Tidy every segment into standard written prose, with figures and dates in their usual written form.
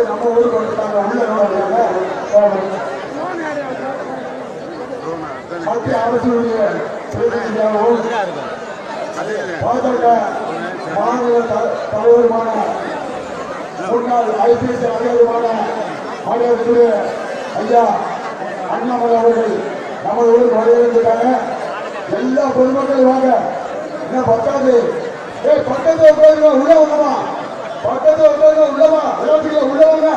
நம்ம ஊருக்கு வந்துட்டாங்க. மத்திய அரசுடைய பிரதிநிதியாகவும் பாஜக மாநில தலைவருமான முன்னாள் ஐபிஎஸ் அதிகாரியுமான மாநிலத்திலே ஐயா அண்ணாமலை அவர்கள் நமது ஊருக்கு வருகிறாங்க. எல்லா பொதுமக்களும் வாங்க. என்ன பத்தாது பக்கத்துல உட்காருங்க, உள்ள வாங்கம்மா. பக்கத்துல உட்காருங்க, உள்ளவா எல்லாத்துக்கும் உள்ளவங்க.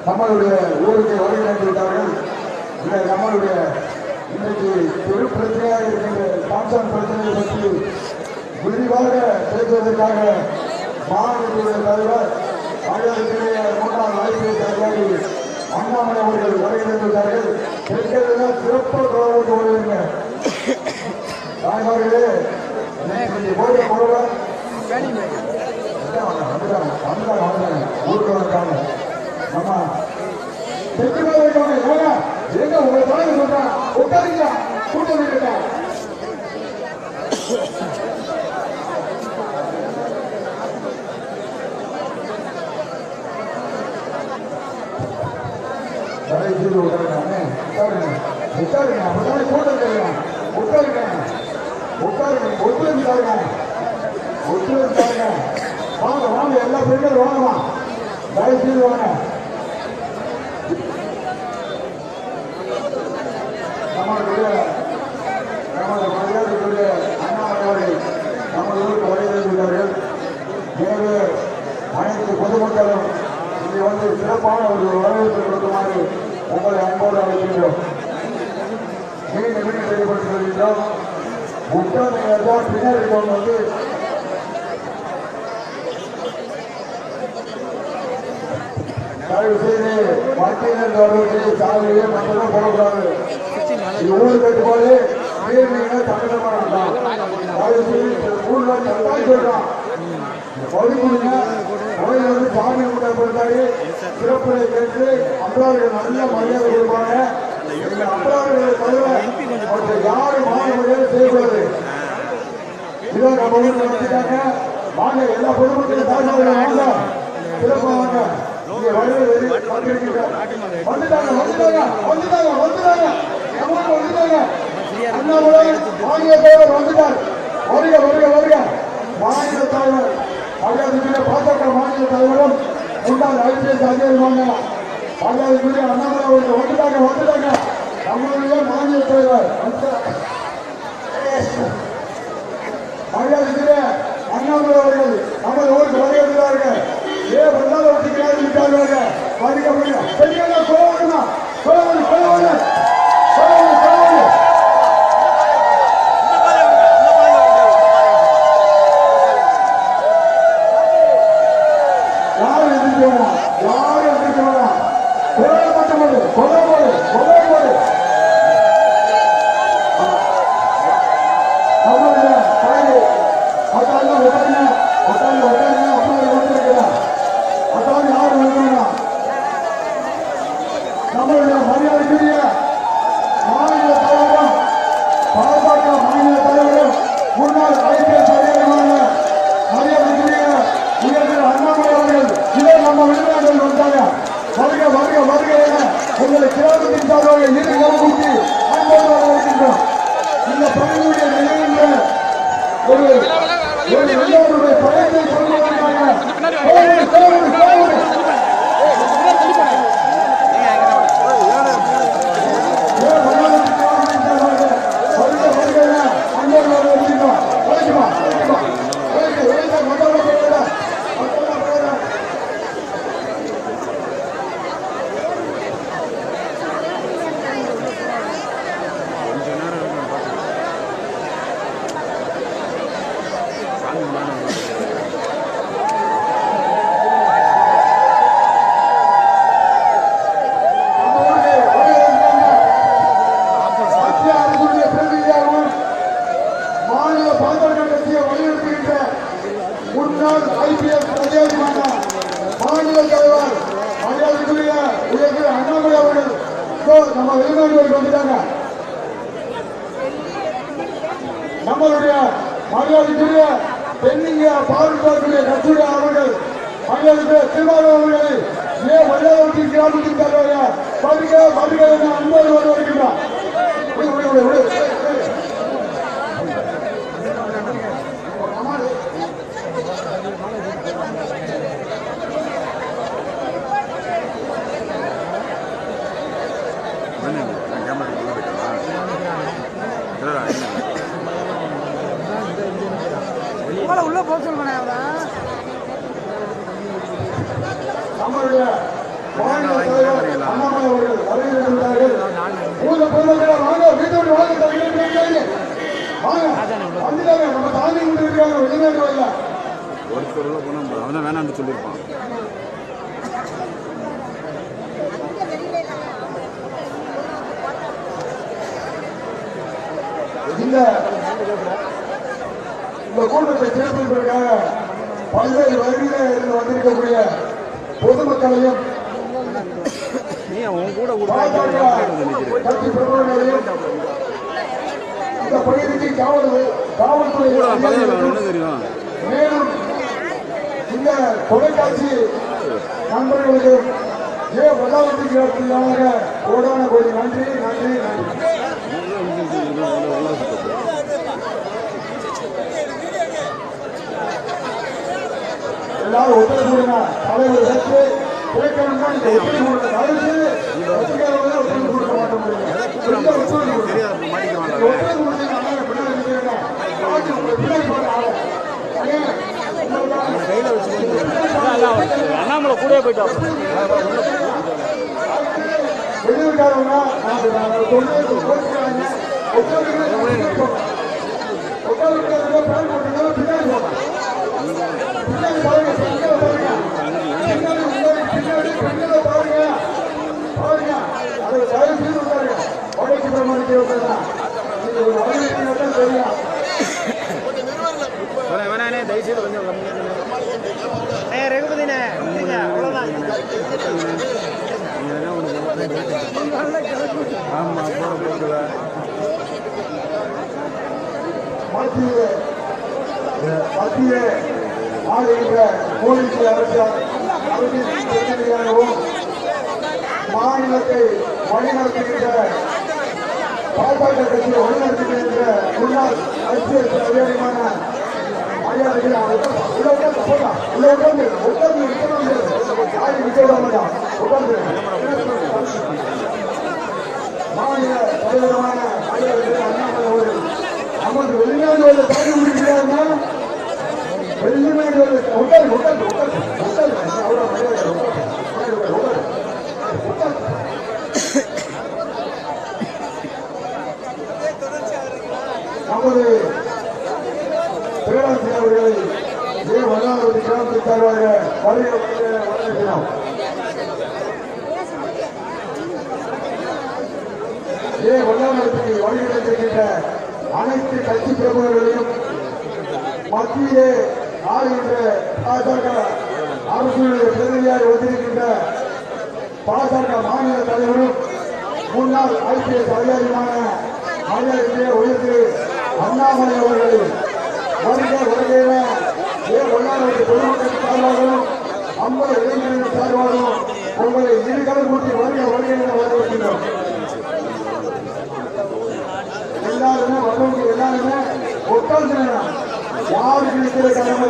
நம்மளுடைய ஊருக்கு வருகை விட்டார்கள். நம்மளுடைய இன்னைக்கு பெரு பிரச்சனையாக இருக்கின்ற சாம்சங் பிரச்சனையை பற்றி விரிவாக பேசுவதற்காக மாநிலத்துடைய தலைவர் மாநிலத்திலே முன்னாள் ஐபிஎஸ் அதிகாரி அண்ணாமலை அவர்கள் வருகை விட்டார்கள். பெண்கள் சிறப்பாக கவனித்து வருவீங்க. தாய்மார்களே போய் போடுவாங்க ஊருக்கு வந்தாங்க. நம்ம தெற்குமே இருக்காங்க. எங்க உங்களை தலைவர் சொல்றாங்க உட்காருங்க கூட்டம் இருக்கேன். உட்காருங்க அப்பதானே கூட்டம் தெரியும். உட்காருங்க உட்காருங்க ஒத்துழைச்சாருங்க ஒத்துழைச்சாருங்க. வாங்க வாங்க எல்லா பெண்களும் வாங்கம்மா. தயவுசெய்து வாங்க. நமது மரியாதைக்குரிய அண்ணாமலை அவர்கள் நமது ஊருக்கு வருகிறார்கள். எனவே அனைத்து பொதுமக்களும் இங்கே வந்து சிறப்பான ஒரு வரவேற்பு கொடுக்குமாறு உங்களை அன்போடு அழைக்கின்றோம். மீண்டும் மீண்டும் தெளிவுபடுத்தி வருகின்றோம். உட்கார்ந்து பின்னாடி வந்து தயவு செய்து மத்தியினர் கவர்மெண்ட் சாலையே மட்டும் போடக்கூடாது. ஊரு கட்டுப்பாடு தமிழகமா இருந்தான். தயவு செய்து ஊர்ல சொல்றான் பகுதிங்க கோயில் வந்து சாமி கொடுத்தாரு. சிறப்புரை கேட்டு அம்பாளர்கள் நல்ல மரியாதை கொடுப்பாங்க. எங்க அம்பாளர்களை தவிர மற்ற யாரும் மாணவர்களே செய்யக்கூடாது. இதோ நம்ம ஊருக்கு வந்துட்டாங்க. வாங்க எல்லா பொதுமக்களும் தாய்மார்கள் வாங்க. சிறப்பாக வாங்க. இங்க வந்துட்டாங்க வந்துட்டாங்க வந்துட்டாங்க வந்துட்டாங்க நமக்கு வந்துட்டாங்க. அண்ணாமலை மாநில தலைவர் வந்துட்டார். வருக வருக வருக. மாநில தலைவர் மரியாதைக்குரிய பாஜக மாநில தலைவரும் முன்னாள் ஐபிஎஸ் அதிகாரியுமான மரியாதைக்குரிய அண்ணாமலை அவர்கள் வந்துட்டாங்க வந்துட்டாங்க. நம்மளுடைய மாநில தலைவர் மரியாதைக்குரிய அண்ணாமலை அவர்கள் நமது ஊருக்கு வருகிறார்கள். ஏன் வந்தாலும் வச்சுக்கிறார்கள் விட்டார்கள். வருக வருக. பெரியவங்க கோவணுமா கோவணு கோவணு கோவணு கோவணு. யாரும் எதிர்க்க வேணாம். யாரும் எதிர்க்க வேணாம். கொலை மட்டும் போடு கொலை போடு கொலை போடு. நம்மளுடைய தலைவர் அதான் உடனே உடனே உடனே அப்படி வந்துருக்கிறார். அதான் யாரும் வேண்டாம். நம்மளுடைய மரியாதைக்குரிய மாநில தலைவரும் பாஜக மாநில தலைவரும் முன்னாள் ஐபிஎஸ் அதிகாரியான மரியாதைக்குரிய உயர்ந்த அண்ணாமலை அவர்கள் இதே நம்ம வெளிநாட்டில் வந்தாங்க. வருக வருக வருக என உங்களை கிராமத்தின் சார்பாக இரு கூட்டி அன்போடு வரவேற்கின்றோம். இந்த பகுதியுடைய நிலையின்ற ஒரு வெளிநாட்டுடைய பயத்தை சொல்வதற்காக முன்னாள் ஐபிஎஸ் அதிகாரியான மாநில தலைவர் மரியாதைக்குரிய உயர்ந்த அண்ணாமலை அவர்கள் நம்ம வெளிநாடுகளுக்கு வந்துட்டாங்க. நம்மளுடைய மரியாதைக்குரிய தென்னிந்தியா பாதுகாப்புடைய கட்சியுடைய அவர்கள் அவர்களை வல்லாளத்தி கிராமத்தின் தலைவராக வருக வருக என அன்போடு வருகின்றார். உள்ள போக சொல்றேன். நம்மளுடைய மாநில தலைவர் அண்ணாமலை அவர்கள் வருகிறார்கள். வாங்க வீட்டோடு வாங்க வந்துட்டாங்க. நம்ம தாண்டி கொண்டு இருக்காங்க. வெளிநாட்டு வரல ஒருத்தர் போனா அவன் வேணான்னு சொல்லியிருப்பான். இந்த கூட்டத்தை சேர்ப்பதற்காக பல்வேறு வகையிலே இருந்து வந்திருக்கக்கூடிய பொதுமக்களையும் கட்சி பிரமுகர்களையும் இந்த பகுதிக்கு காவல்துறை மேலும் இந்த தொலைக்காட்சி நண்பர்களுக்கு வல்லாளத்தி கிராமத்திலாக கோடான கோடி நன்றி நன்றி நன்றி. எல்லாரும் ஒத்துழைப்பு தலைவர் வச்சு கிடைக்கணும்னா இந்த ஒத்துழைப்பு தவிர்த்து ஒத்துழைப்பு கொடுக்க மாட்டோம். அண்ணாமலை கூட போயிட்டோம். வெளியூர்காரங்க దయచేసి కొంచెం ரகுபதினே அவ்வளோதான். மத்திய ஆளுகின்ற போலீஸ் அரசாகவும் மாநிலத்தை வழிநடத்துகின்ற பாஜக கட்சியை வழிநடத்துகின்ற முன்னாள் அரசியல் அதிகாரியான மரியாதைகள் மாநில தலைவரான மரியாதைகள் அண்ணாமலை அவர்கள் நமக்கு வெளிநாடு வந்து தாண்டி முடிக்கிறாருன்னா வெளிநாடு வந்து நமது பேராசிரியர் அவர்களை வல்லாளத்தி கிராமத்தின் சார்பாக வரவேற்கிறோம். வல்லாளத்துக்கு வழிநடத்திருக்கின்ற அனைத்து கட்சி பிரமுகர்களையும் மத்தியிலே ஆளுகின்ற பாஜக அரசுடைய பிரதிநிதியாக வந்திருக்கின்ற பாஜக மாநில தலைவரும் முன்னாள் ஐபிஎஸ் அதிகாரியுமான மரியாதைக்குரிய உயர்ந்து அண்ணாமலை அவர்கள் வருக வருகையில வல்லாளத்து பொதுமக்கள் சார்பாகவும் 50 இளைஞர்கள் சார்பாகவும் உங்களை இருகலை கூட்டி வருக வருகையில வரவேற்கின்றோம். எல்லாருமே வரவங்க எல்லாருமே உட்கார்ந்து யாருக்கு இருக்கிற கடமை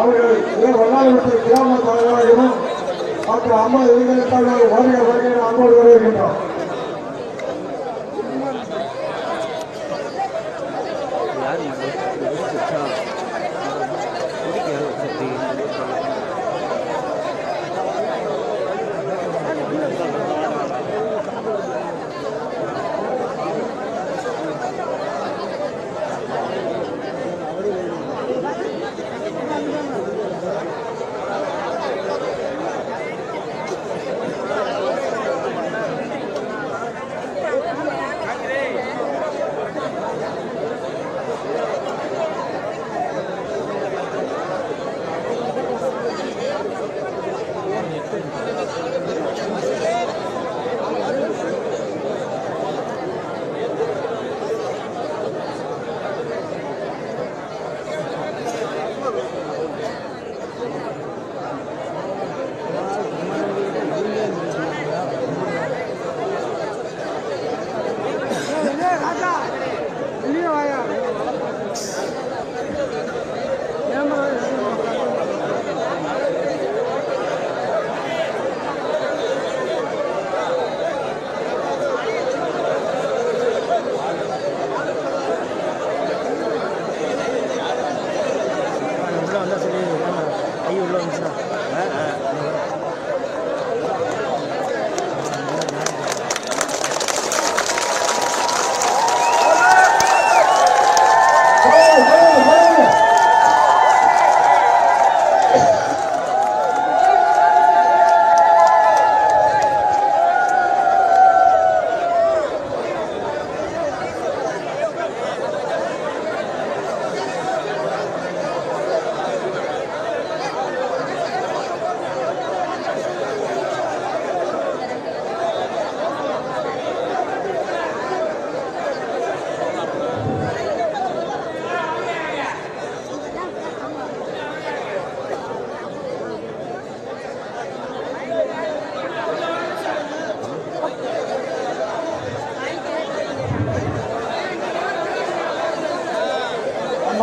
அவர்கள் வல்லாளத்தி கிராம தலைவராகவும் மற்ற 50 இளைஞர்களுக்காக வருகை வருகை அன்போடு வருகின்றோம்.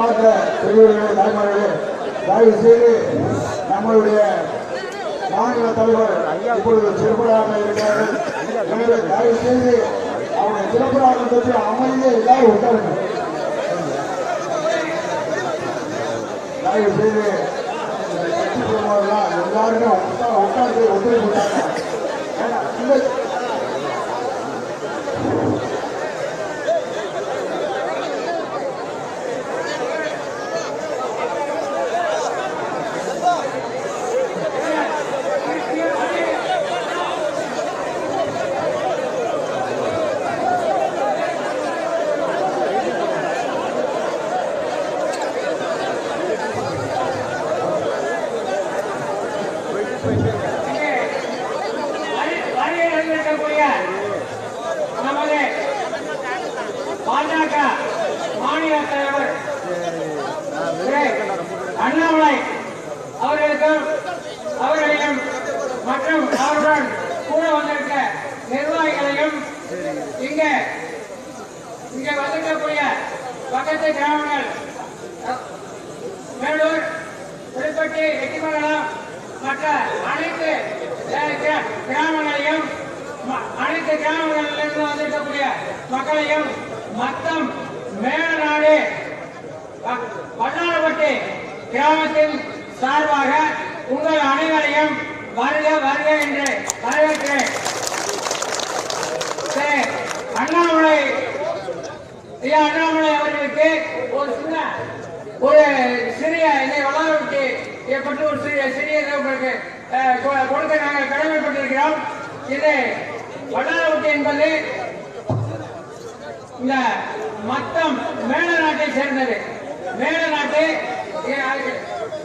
அன்பார்ந்த பெரியவர்களே தாய்மார்களே, தயவு செய்து நம்மளுடைய மாநில தலைவர் இப்பொழுது சிறப்பாக இருக்கிறார்கள். எனவே தயவு செய்து அவருடைய சிறப்பாக பற்றி அமைதியை எல்லாரும் உட்காருங்க. தயவு செய்து எல்லாருமே உட்கார்ந்து ஒத்துழைப்பு கொடுத்தாங்க. நமது பாஜக மாநில தலைவர் அண்ணாமலை அவர்களுக்கும் அவர்களையும் மற்றும் அவருடன் கூட வந்திருக்க நிர்வாகிகளையும் இங்கே வந்திருக்கக்கூடிய பக்கத்து கிராமங்கள் மேலூர், புதுப்பட்டி, எட்டிமங்கலம் மற்ற அனைத்து கிராமங்களையும் அனைத்து கிராமங்களிலிருந்து வந்திருக்கக்கூடிய மக்களையும் மொத்தம் மேலநாடு வண்ணாரப்பட்டி கிராமத்தின் சார்பாக உங்கள் அனைவரையும் வருக வருக என்று வரவேற்கிறேன். அண்ணாமலை அவர்களுக்கு ஒரு சிறிய இதை வளர்ச்சி ஏற்பட்டு ஒரு சிறிய உங்களுக்கு கொடுக்க நாங்கள் கடமைப்பட்டிருக்கிறோம். இது வண்ணாரப்பட்டி என்பது இந்த மொத்தம் மேல நாட்டை சேர்ந்தது. மேல நாட்டு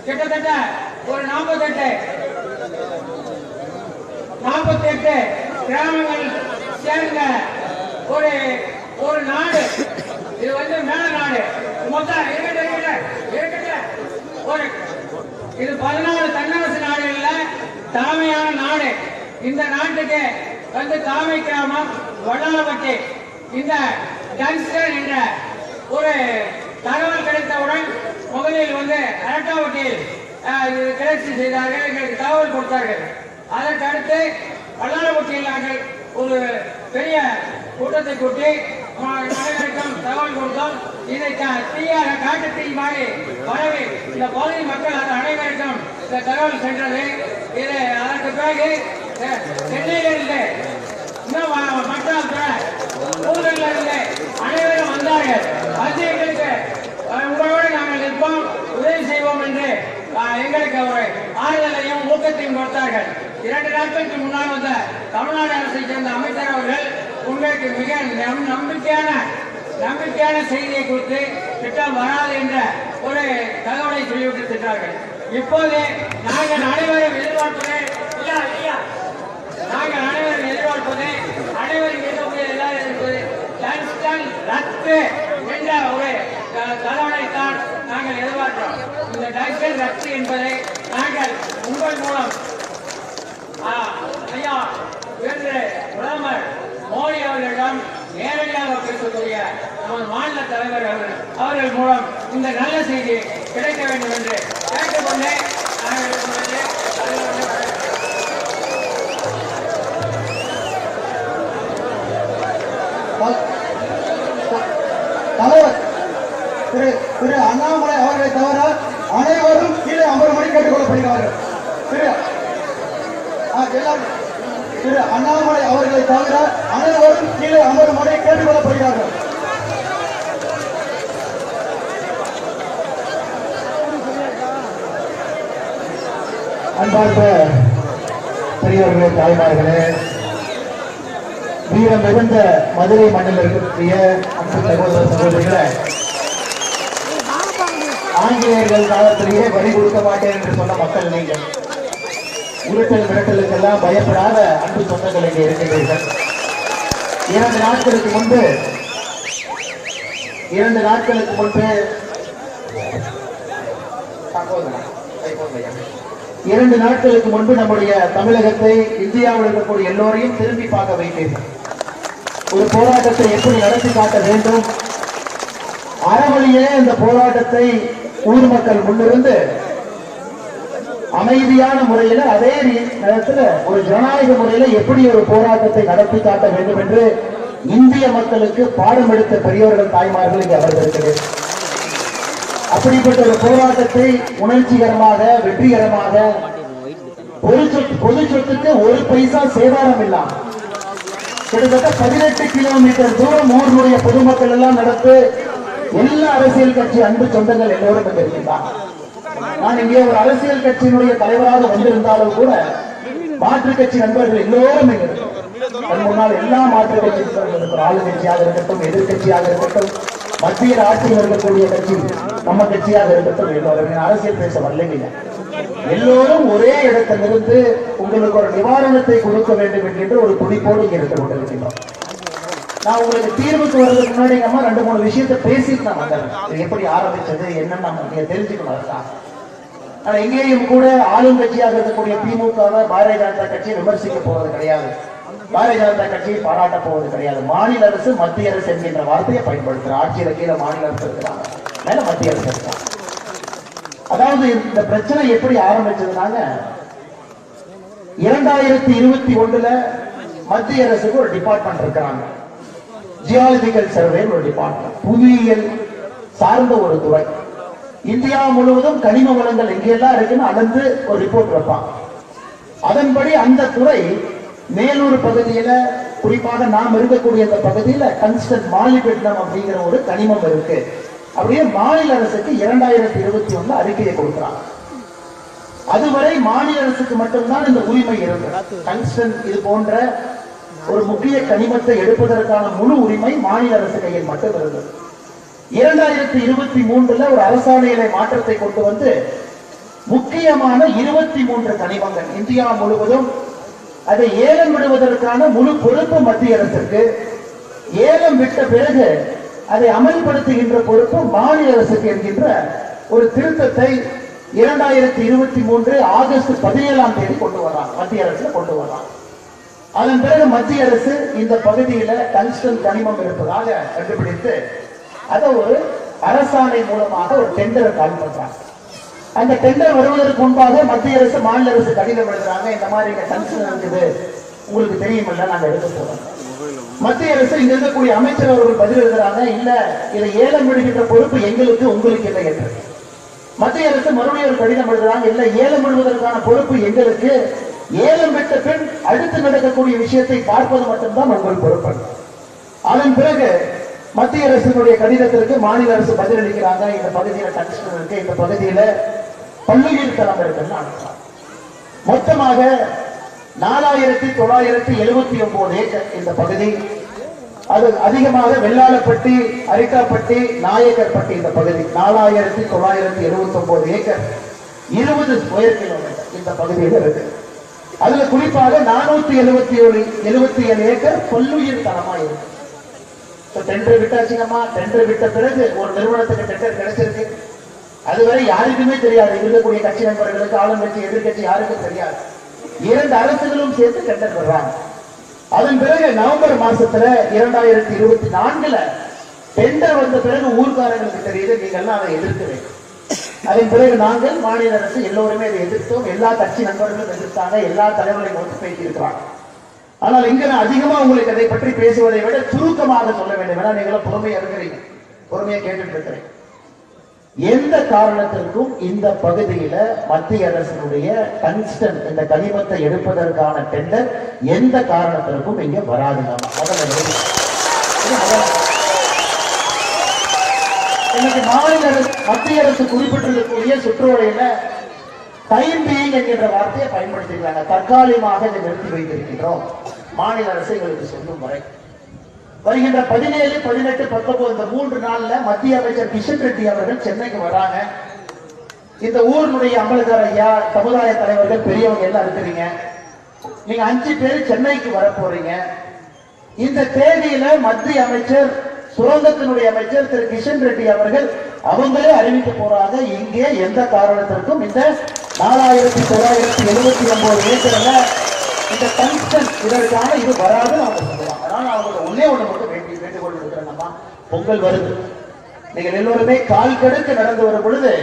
கிட்டத்தட்ட ஒரு 48 கிராமங்கள் சேர்ந்த ஒரு நாடு. இது வந்து மேல நாடு. மொத்தம் இது 14 தன்னாட்சி நாடுகளில் தலைமையான நாடு. இந்த நாட்டுக்கு வந்து தலைமை கிராமம் வண்ணாரப்பட்டி. இந்த ஜங்ஷன் என்ற ஒரு தகவல் கிடைத்தவுடன் முதலில் வந்து அரட்டாவட்டியில் கிளர்ச்சி செய்தார்கள், எங்களுக்கு தகவல் கொடுத்தார்கள். அதற்கு அடுத்து வண்ணாரப்பட்டியில் நாங்கள் ஒரு பெரிய கூட்டத்தை கூட்டி அனைவருக்கும் தகவல் கொடுத்தோம். இதை தீயாக காட்டு தீ மாதிரி பரவி இந்த பகுதி மக்கள் அது அனைவருக்கும் இந்த தகவல் சென்றது. இது அதற்கு பிறகு சென்னையிலிருந்து இன்னும் மற்ற ஊர்களில் இருந்து அனைவரும் வந்தார்கள். வந்து எங்களுக்கு உங்களோடு நாங்கள் நிற்போம், உதவி செய்வோம் என்று எங்களுக்கு ஒரு ஆறுதலையும் ஊக்கத்தையும் கொடுத்தார்கள். 2 நாட்களுக்கு முன்னால் வந்த தமிழ்நாடு அரசை சேர்ந்த அமைச்சர் அவர்கள் உங்களுக்கு மிக நம்பிக்கையான செய்தியை கொடுத்து திட்டம் வராது என்ற ஒரு தகவலை சொல்லிவிட்டு சென்றார்கள். இப்போது நாங்கள் அனைவரும் எதிர்பார்ப்பது அனைவரும் ரத்து என்ற ஒரு தகவலைத்தான் நாங்கள் எதிர்பார்க்கிறோம். இந்த டைசன் ரத்து என்பதை நாங்கள் உங்கள் மூலம் ஐயா பிரதமர் மோடி அவர்களிடம் நேரடியாக பேசக்கூடிய நமது மாநில தலைவர் அவர்கள் மூலம் இந்த நல்ல செய்தி கிடைக்க வேண்டும் என்று கேட்டுக்கொண்டே தலைவர் திரு அண்ணாமலை அவர்களை தவிர அனைவரும் கீழே அமரும்படி கேட்டுக்கொள்ளப்படுகிறார்கள். திரு அண்ணாமலை அவர்களை தவிர அனைவரும் கீழே அமரும்படி கேட்டுக்கொள்ளப்படுகிறார்கள். அன்பார்ந்த பெரியவர்களே, தாய்மார்களே, வீரம் மிகுந்த மதுரை மண்ணில் இருக்கக்கூடிய அன்பு சகோதர சகோதரிகளை, ஆங்கிலேயர்கள் காலத்திலேயே வரி கொடுக்க மாட்டேன் என்று சொன்ன மக்கள் நீங்கள். உருட்டல் மிரட்டலுக்கெல்லாம் பயப்படாத அன்பு சொந்தங்கள் இங்கே இருக்கின்றீர்கள். 2 நாட்களுக்கு முன்பு 2 நாட்களுக்கு முன்பு நம்முடைய தமிழகத்தை, இந்தியாவில் இருக்கக்கூடிய எல்லோரையும் திரும்பி பார்க்க வைத்தீர்கள். ஒரு போராட்டத்தை எப்படி நடத்தி காட்ட வேண்டும், அறவழியிலே இந்த போராட்டத்தை ஊர் மக்கள் முன்னிருந்து அமைதியான முறையில் அதே நேரத்தில் ஒரு ஜனநாயக முறையில் எப்படி ஒரு போராட்டத்தை நடத்தி காட்ட வேண்டும் என்று இந்திய மக்களுக்கு பாடம் எடுத்த பெரியவர்கள் தாய்மார்கள் இங்கே அமர்ந்திருக்கிறது. அப்படிப்பட்ட ஒரு போராட்டத்தை உணர்ச்சிகரமாக வெற்றிகரமாக பொது சொத்துக்கு ஒரு பைசா சேதாரம் இல்லாமல் கிட்டத்தட்ட 18 கிலோமீட்டர் தூரம் ஊருடைய பொதுமக்கள் எல்லாம் நடத்து எல்லா அரசியல் கட்சி அன்பு சொந்தங்கள் எல்லோரும் இங்கே இருக்கின்றார். நான் இங்கே ஒரு அரசியல் கட்சியினுடைய தலைவராக வந்திருந்தாலும் கூட மாற்றுக் கட்சி நண்பர்கள் எல்லோரும் இங்கே முன்னால் எல்லா மாற்றுக் கட்சி ஆளுங்கட்சியாக இருக்கட்டும், எதிர்கட்சியாக இருக்கட்டும், மத்தியில் ஆட்சியில் இருக்கக்கூடிய கட்சி நம்ம கட்சியாக இருக்கட்டும், எல்லோரும் அரசியல் பேச வரலைங்க. எல்லோரும் ஒரே இடத்திலிருந்து உங்களுக்கு ஒரு நிவாரணத்தை கொடுக்க வேண்டும் என்கின்ற ஒரு துடிப்போடு இங்கே இருந்து கொண்டிருக்கிறோம். நான் உங்களுக்கு தீர்வுக்கு வர்றதுக்கு முன்னாடி நம்ம 2-3 விஷயத்தை பேசிட்டு நான் வந்தேன். எப்படி ஆரம்பிச்சது என்னன்னு நம்ம தெரிஞ்சுக்கணும். ஆனா எங்கேயும் கூட ஆளுங்கட்சியாக இருக்கக்கூடிய திமுகவை பாரதிய ஜனதா கட்சியை விமர்சிக்க போவது கிடையாது, பாரதிய ஜனதா கட்சியை பாராட்ட போவது கிடையாது. மாநில அரசு மத்திய அரசு என்கின்ற வார்த்தையை பயன்படுத்துற ஆட்சியில கீழே மாநில அரசு இருக்கிறாங்க, மேல மத்திய அரசு இருக்காங்க. அதாவது இந்த பிரச்சனை எப்படி ஆரம்பிச்சதுனாங்க 2021 மத்திய அரசுக்கு ஒரு டிபார்ட்மெண்ட் இருக்கிறாங்க, ஜியாலஜிக்கல் சர்வே ஒரு டிபார்ட்மெண்ட், புவியியல் சார்ந்த ஒரு துறை. இந்தியா முழுவதும் கனிம வளங்கள் எங்கெல்லாம் இருக்குன்னு அளந்து ஒரு ரிப்போர்ட் வைப்பாங்க. அதன்படி அந்த துறை மேலூர் பகுதியில, குறிப்பாக நாம் இருக்கக்கூடிய இந்த பகுதியில டங்ஸ்டன் மாலிபெட்னம் அப்படிங்கிற ஒரு கனிமம் இருக்கு. அப்படியே மாநில அரசுக்கு 2021 அறிக்கையை கொடுக்கிறாங்க. அதுவரை மாநில அரசுக்கு மட்டும்தான் இந்த உரிமை இருந்தது. டங்ஸ்டன் இது போன்ற ஒரு முக்கிய கனிமத்தை எடுப்பதற்கான முழு உரிமை மாநில அரசு கையில் மட்டும் இருந்தது. 2023 ஒரு அரசாணையிலே மாற்றத்தை கொண்டு வந்து முக்கியமான 23 கனிமங்கள் இந்தியா முழுவதும் அதை ஏலம் விடுவதற்கான முழு பொறுப்பு மத்திய அரசுக்கு, ஏலம் விட்ட பிறகு அதை அமல்படுத்துகின்ற பொறுப்பு மாநில அரசுக்கு என்கின்ற ஒரு திருத்தத்தை 2023 ஆகஸ்ட் 17 கொண்டு வர்றாங்க, மத்திய அரசு கொண்டு வர்றாங்க. அதன் பிறகு மத்திய அரசு இந்த பகுதியில டங்ஸ்டன் கனிமம் இருப்பதாக கண்டுபிடித்து அதை ஒரு அரசாணை மூலமாக ஒரு டெண்டரை கால் பண்றாங்க. அந்த டெண்டர் வருவதற்கு முன்பாக மத்திய அரசு மாநில அரசு கடிதம் எழுதுறாங்க, இந்த மாதிரி இங்க டங்ஸ்டன் இருக்குது, உங்களுக்கு தெரியுமில்ல, நாங்க எடுக்க போறோம். மத்திய அரசு இங்க இருக்கக்கூடிய அமைச்சர் அவர்கள் பதில் எழுதுறாங்க, இல்ல இதை ஏலம் விடுகின்ற பொறுப்பு எங்களுக்கு, உங்களுக்கு இல்லை என்று. மத்திய அரசு மறுபடியும் ஒரு கடிதம் எழுதுறாங்க, இல்ல ஏலம் விடுவதற்கான பொறுப்பு எங்களுக்கு, ஏலம் விட்ட பின் அடுத்து நடக்கக்கூடிய விஷயத்தை பார்ப்பது மட்டும்தான் உங்கள் பொறுப்பு. அதன் பிறகு மத்திய அரசினுடைய கடிதத்திற்கு மாநில அரசு பதிலளிக்கிறாங்க, இந்த பகுதியில டங்ஸ்டன் இருக்கு, இந்த பகுதியில பல்லுயிர் தளம் இருக்குன்னு அனுப்புறாங்க. மொத்தமாக 4979 ஏக்கர் இந்த பகுதி. அது அதிகமாக வெள்ளாளப்பட்டி, அரிக்காப்பட்டி, நாயக்கர்பட்டி இந்த பகுதி 4979 ஏக்கர் 20 ஸ்கொயர் கிலோமீட்டர் இந்த பகுதியில் இருக்கு. அதுல குறிப்பாக 477 ஏக்கர் பல்லுயிர் தளமா இருக்கு. டெண்டர் விட்டாச்சுங்கம்மா. டெண்டர் விட்ட பிறகு ஒரு நிறுவனத்துக்கு டெண்டர் கிடைச்சிருக்கு. அதுவரை யாருக்குமே தெரியாது, இருக்கக்கூடிய கட்சி நண்பர்களுக்கு, ஆளுங்கட்சி எதிர்கட்சி யாருக்கும் தெரியாது. 2 அரசுகளும் சேர்த்து டெண்டர் வர்றாங்க. அதன் பிறகு நவம்பர் மாசத்துல 2024 டெண்டர் வந்த பிறகு ஊர்காரங்களுக்கு தெரியுது, நீங்க எல்லாம் அதை எதிர்க்க வேண்டும். அதன் பிறகு நாங்கள் மாநில அரசு எல்லோருமே அதை எதிர்த்தோம், எல்லா கட்சி நண்பர்களும் எதிர்த்தாங்க, எல்லா தலைவர்களையும் ஒத்து பேசி இருக்கிறாங்க. ஆனால் இங்க நான் அதிகமா உங்களுக்கு அதை பற்றி பேசுவதை விட சுருக்கமாக சொல்ல வேண்டும். ஏன்னா நீங்களும் பொறுமையா இருக்கிறீங்க, பொறுமையா கேட்டுட்டு இருக்கிறீங்க. எந்த காரணத்திற்கும் இந்த பகுதியில மத்திய அரசினுடைய டங்ஸ்டன் இந்த கனிமத்தை எடுப்பதற்கான டெண்டர் எந்த காரணத்திற்கும் இங்க வராதுங்க. இன்னைக்கு மத்திய அரசு குறிப்பிட்டிருக்கக்கூடிய சுற்றுவலையில டைம் பீயிங் என்கின்ற வார்த்தையை பயன்படுத்திருக்காங்க. தற்காலிகமாக இதை நிறுத்தி வைத்திருக்கின்றோம் மாநில அரசு எங்களுக்கு சொல்லும் வரை. வருகின்ற 17, 18, 19 இந்த 3 நாள்ல மத்திய அமைச்சர் கிஷன் ரெட்டி அவர்கள் சென்னைக்கு வராங்க. இந்த ஊரினுடைய அம்பலதார் ஐயா, சமுதாய தலைவர்கள், பெரியவங்க எல்லாம் இருக்கிறீங்க. நீங்க 5 பேர் சென்னைக்கு வர போறீங்க. இந்த தேதியில மத்திய அமைச்சர், சுரங்கத்தினுடைய அமைச்சர் திரு கிஷன் ரெட்டி அவர்கள் அவங்களே அறிவிக்க போறாங்க, இங்கே எந்த காரணத்திற்கும் இந்த 4979 ஏக்கர்ல இந்த டங்ஸ்டன் இதற்கான இது வராது அவங்க சொல்லுவாங்க. அதனால அவங்க ஒன்னே ஒண்ணு மட்டும் வேண்டுகோள் இருக்கிறேன். பொங்கல் வருது, நீங்கள் எல்லோருமே கால் கடுத்து நடந்து வரும் பொழுது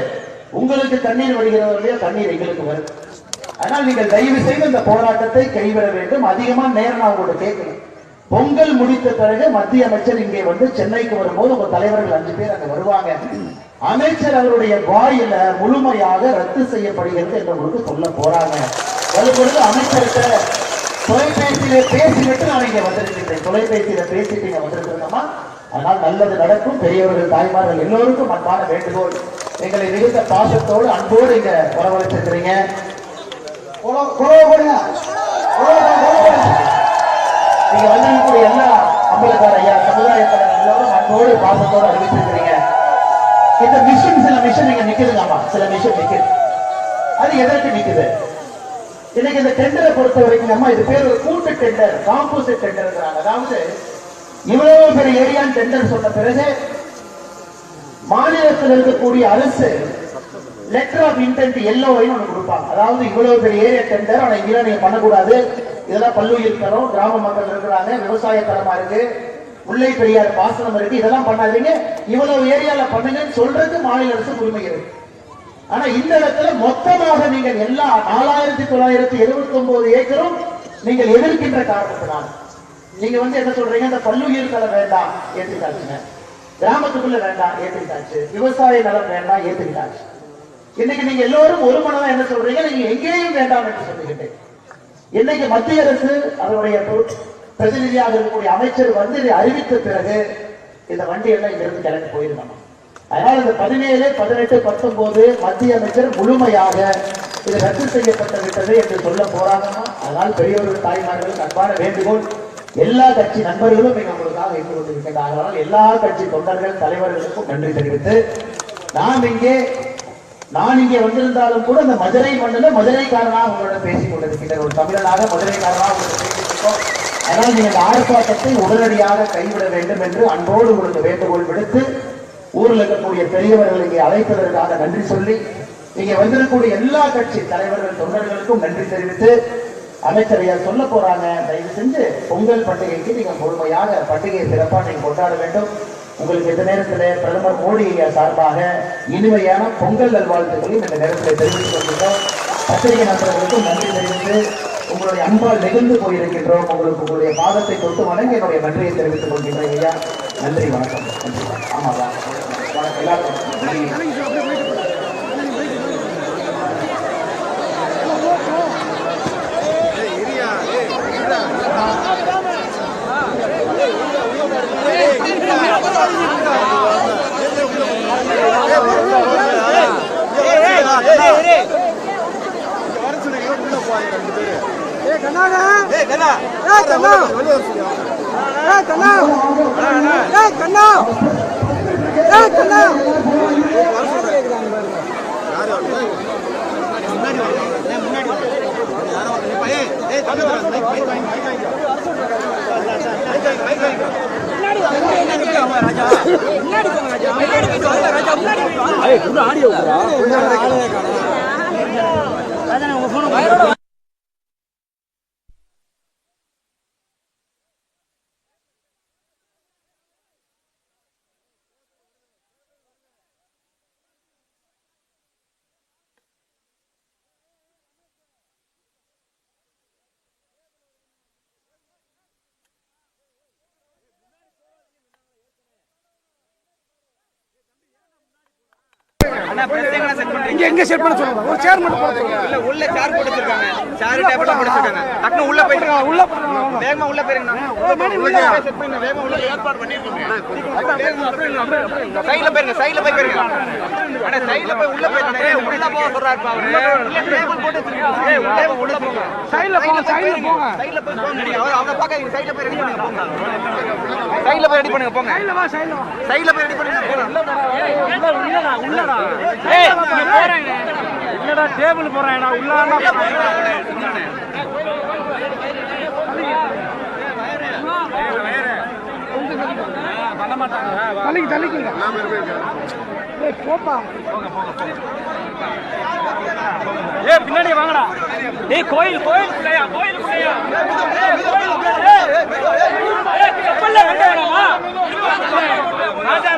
உங்களுக்கு தண்ணீர் வருகிறவர்களே தண்ணீர் எங்களுக்கு வரும். ஆனால் நீங்கள் தயவு செய்து இந்த போராட்டத்தை கைவிட வேண்டும். அதிகமா நேரம் நான் உங்கள்கிட்ட கேட்கணும். பொங்கல் முடித்த பிறகு மத்திய அமைச்சர் இங்கே வந்து சென்னைக்கு வரும்போது உங்க தலைவர்கள் 5 பேர் அங்க வருவாங்க. அமைச்சர் அவருடைய வாயில முழுமையாக ரத்து செய்யப்படுகிறது என்று உங்களுக்கு சொல்ல போறாங்க. வரும்பொழுது அமைச்சர்கிட்ட தொலைபேசியில பேசிவிட்டு நான் இங்க வந்திருக்கிறேன். தொலைபேசியில பேசிட்டு இங்க வந்திருக்கிறோமா? ஆனால் நல்லது நடக்கும். பெரியவர்கள் தாய்மார்கள் எல்லோருக்கும் அன்பான வேண்டுகோள். எங்களை மிகுந்த பாசத்தோடு அன்போடு இங்க வரவழைச்சிருக்கிறீங்க. நீங்க வந்திருக்கக்கூடிய எல்லா அம்பலக்கார ஐயா சமுதாயத்தில் எல்லாரும் அன்போடு பாசத்தோடு அறிவிச்சிருக்கிறீங்க. இந்த மிஷன் சில மிஷன் இங்க நிக்குதுங்கம்மா, சில மிஷன் நிக்குது. அது எதற்கு நிக்குது? இன்னைக்கு இந்த டெண்டரை பொறுத்த வரைக்கும் அம்மா இது பேர் ஒரு கூட்டு டெண்டர், காம்போசிட் டெண்டர். அதாவது இவ்வளவு பெரிய ஏரியான் டெண்டர் சொன்ன பிறகு மாநிலத்தில் இருக்கக்கூடிய அரசு லெட்டர் ஆஃப் இன்டென்ட் எல்ஓஐன்னு ஒன்று கொடுப்பாங்க. அதாவது இவ்வளவு பெரிய ஏரியா டெண்டர், ஆனா இதெல்லாம் நீங்க பண்ணக்கூடாது, இதெல்லாம் பல்லுயிர் தரம், கிராம மக்கள் இருக்கிறாங்க, விவசாய தரமா இருக்கு, முல்லை பெரியார் பாசனம் இருக்கு, இதெல்லாம் பண்ணாதீங்க, இவ்வளவு ஏரியால பண்ணுங்கன்னு சொல்றது மாநில அரசு உரிமை இருக்கு. ஆனா இந்த இடத்துல மொத்தமாக நீங்கள் எல்லா 4979 ஏக்கரும் நீங்கள் எதிர்க்கின்ற காரணத்தினால் நீங்க வந்து என்ன சொல்றீங்க? இந்த பல்லுயிர் தரம் வேண்டாம், ஏற்றுக்கிட்டாச்சுங்க. கிராமத்துக்குள்ள வேண்டாம், ஏற்றுக்கிட்டாச்சு. விவசாய நலம் வேண்டாம், ஏற்றுக்கிட்டாச்சு. இன்னைக்கு நீங்க எல்லோரும் ஒரு மனதா என்ன சொல்றீங்க? நீங்க எங்கேயும் வேண்டாம் என்று சொல்லிக்கிட்டு இன்னைக்கு மத்திய அரசு அதனுடைய பிரதிநிதியாக இருக்கக்கூடிய அமைச்சர் வந்து இதை அறிவித்த பிறகு இந்த வண்டி எல்லாம் இங்க இருந்து கிளம்பி போயிருக்கணும். அதனால இந்த 17, 18, 19 மத்திய அமைச்சர் முழுமையாக இது ரத்து செய்யப்பட்டு விட்டது என்று சொல்ல போறாங்கன்னா, அதனால் பெரியவர்கள் தாய்மார்களுக்கு அன்பான வேண்டுகோள். எல்லா கட்சி நண்பர்களும் இங்க உங்களுக்காக இருந்து கொண்டிருக்கின்றார்கள். எல்லா கட்சி தொண்டர்கள் தலைவர்களுக்கும் நன்றி தெரிவித்து நான் இங்கே வந்திருந்தாலும் கூட இந்த மதுரை மண்ணில மதுரைக்காரனாக உங்களோட பேசிக் கொண்டிருக்கின்ற ஒரு தமிழனாக மதுரைக்காரனாக உங்களுக்கு பேசியிருக்கோம். அதனால் நீங்கள் ஆர்ப்பாட்டத்தை உடனடியாக கைவிட வேண்டும் என்று அன்போடு உங்களுக்கு வேண்டுகோள் விடுத்து ஊரில் இருக்கக்கூடிய பெரியவர்கள் இங்கே அழைப்பதற்காக நன்றி சொல்லி இங்கே வந்திருக்கக்கூடிய எல்லா கட்சி தலைவர்கள் தொண்டர்களுக்கும் நன்றி தெரிவித்து அமைச்சரையா சொல்ல போறாங்க. தயவு செஞ்சு பொங்கல் பண்டிகைக்கு நீங்க முழுமையாக பண்டிகையை சிறப்பாக நீங்க கொண்டாட வேண்டும். உங்களுக்கு இந்த நேரத்தில் பிரதமர் மோடி சார்பாக இனிமையான பொங்கல் நல்வாழ்த்துக்களையும் இந்த நேரத்தில் தெரிவித்துக் கொண்டிருக்கிறோம். பத்திரிகை நண்பர்களுக்கும் நன்றி தெரிவித்து உங்களுடைய அன்பால் நெகிழ்ந்து போயிருக்கின்றோம். உங்களுடைய பாதத்தை தொட்டு வணங்கி என்னுடைய நன்றியை தெரிவித்துக் கொள்கின்றேன் ஐயா. நன்றி, வணக்கம். ஆமாவா? எல்லாருக்கும் எங்க செட் பண்ண சொல்லுங்க. ஒரு சேர் மட்டும் போட சொல்லுங்க. இல்ல உள்ள சேர் போட்டு வச்சிருக்காங்க. சேர் டேபிள் போட்டு வச்சிருக்காங்க. டக்குனு உள்ள போயிடுங்க. உள்ள போடுங்க. வேகமா உள்ள போயிருங்க. உள்ள செட் பண்ணி வேகமா உள்ள ஏற்பாடு பண்ணிருக்கீங்க. சைடுல போயிருங்க. சைடுல போய் போயிருங்க. அட சைடுல போய் உள்ள போயிருங்க. உள்ள போக சொல்றாருப்பா அவரு. உள்ள டேபிள் போட்டு வச்சிருக்காங்க. உள்ள போங்க. சைடுல போங்க. சைடுல போங்க. சைடுல போய் போங்க. அவர பக்கம் சைடுல போய் ரெடி பண்ணுங்க போங்க. சைடுல போய் ரெடி பண்ணுங்க போங்க. சைடுல வா. சைடுல வா. சைடுல போய் ரெடி பண்ணுங்க போங்க. உள்ளடா. உள்ளடா. ஏய் இங்க போறேன். இல்லடா டேபிள் போறேன்டா. உள்ளடா. பண்ண மாட்டாங்க. தள்ளிக்குங்க. ஏய் போப்பா. போங்க. ஏய் பின்னாடி வாங்கடா. டேய் கோயில் குள்ளையா. ஏய் கோயில் குள்ளையா. ஏய் கப்பல்ல வெட்டறமா. ராஜா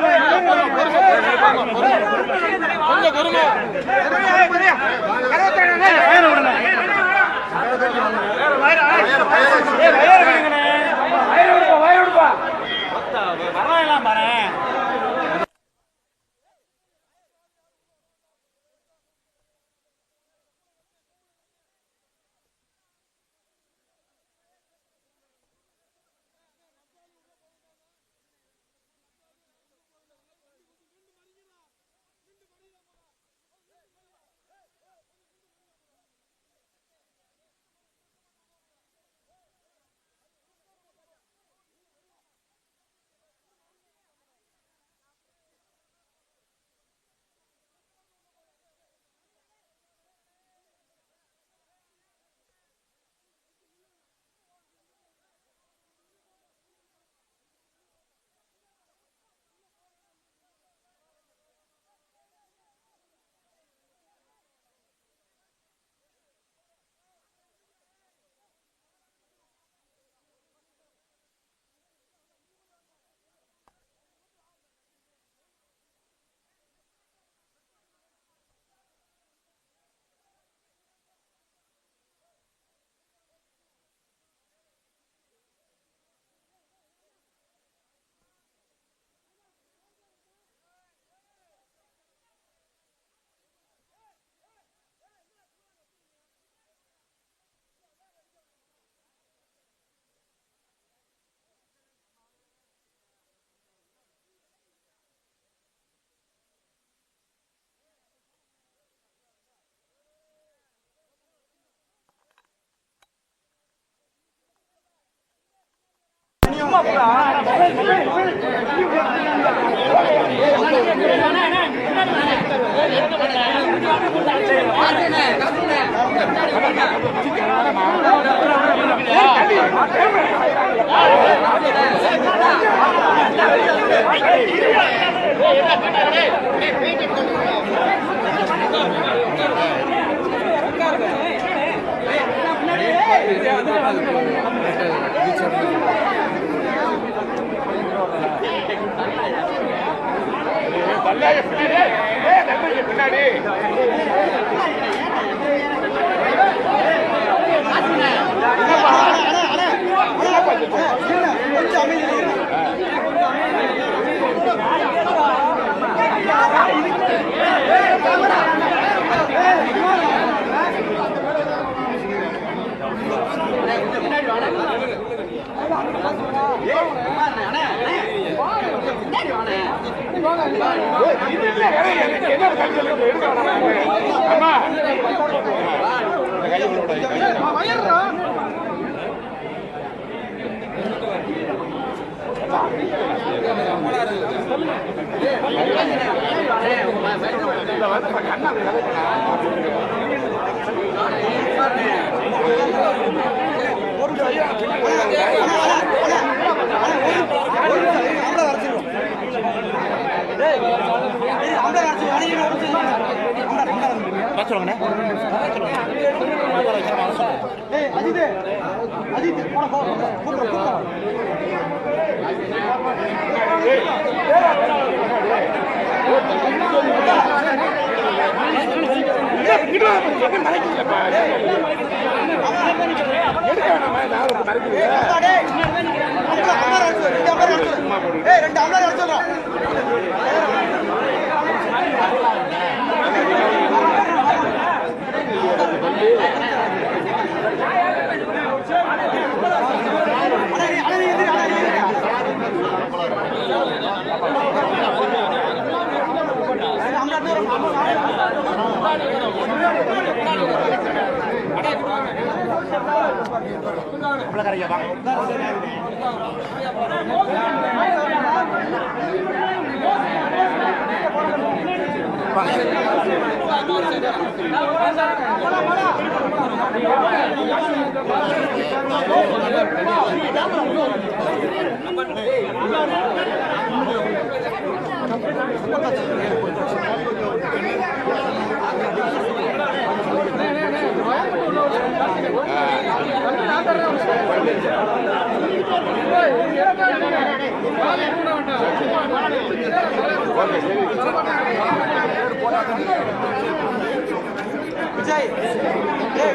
விஜய்